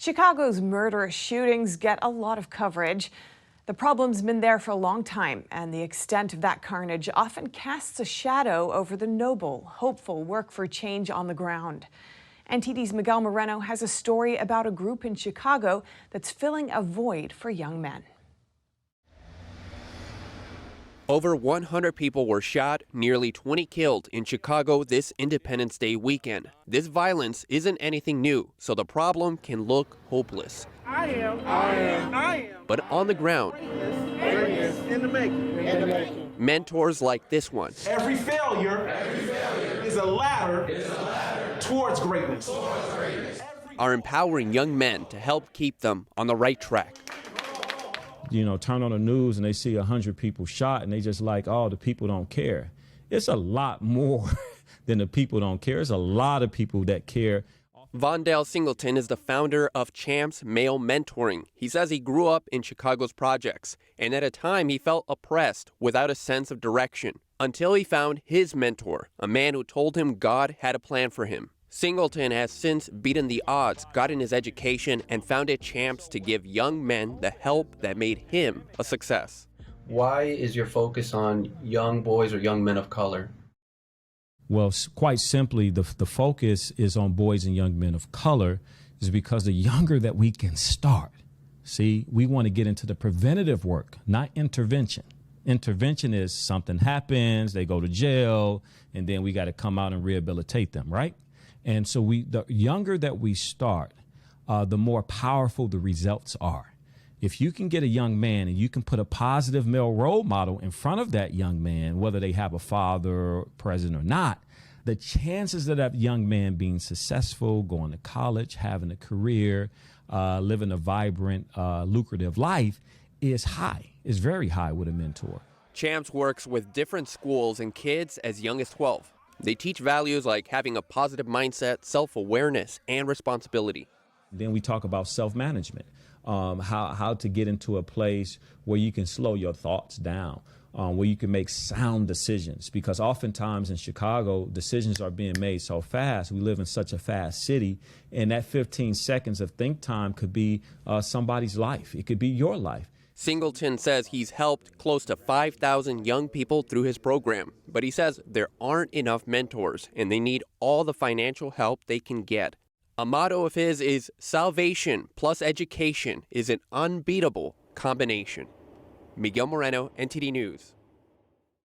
Chicago's murderous shootings get a lot of coverage. The problem's been there for a long time, and the extent of that carnage often casts a shadow over the noble, hopeful work for change on the ground. NTD's Miguel Moreno has a story about a group in Chicago that's filling a void for young men. Over 100 people were shot, nearly 20 killed in Chicago this Independence Day weekend. This violence isn't anything new, so the problem can look hopeless. I am. But on the ground, In the making. mentors like this one Every failure is a ladder towards greatness. are empowering young men to help keep them on the right track. You know, turn on the news and they see 100 people shot and they just like, oh, the people don't care. It's a lot more than the people don't care. There's a lot of people that care. Vondell Singleton is the founder of C.H.A.M.P.S Male Mentoring. He says he grew up in Chicago's projects, and at a time he felt oppressed without a sense of direction, until he found his mentor, a man who told him God had a plan for him. Singleton has since beaten the odds, gotten his education, and founded C.H.A.M.P.S to give young men the help that made him a success. Why is your focus on young boys or young men of color? Well, quite simply, the focus is on boys and young men of color is because the younger that we can start. See, we want to get into the preventative work, not intervention. Intervention is something happens, they go to jail, and then we got to come out and rehabilitate them, right? And so the younger that we start, the more powerful the results are. If you can get a young man and you can put a positive male role model in front of that young man, whether they have a father, president or not, the chances of that young man being successful, going to college, having a career, living a vibrant, lucrative life is high, is very high with a mentor. C.H.A.M.P.S works with different schools and kids as young as 12. They teach values like having a positive mindset, self-awareness, and responsibility. Then we talk about self-management, how to get into a place where you can slow your thoughts down, where you can make sound decisions. Because oftentimes in Chicago, decisions are being made so fast. We live in such a fast city, and that 15 seconds of think time could be somebody's life. It could be your life. Singleton says he's helped close to 5,000 young people through his program, but he says there aren't enough mentors and they need all the financial help they can get. A motto of his is salvation plus education is an unbeatable combination. Miguel Moreno, NTD News.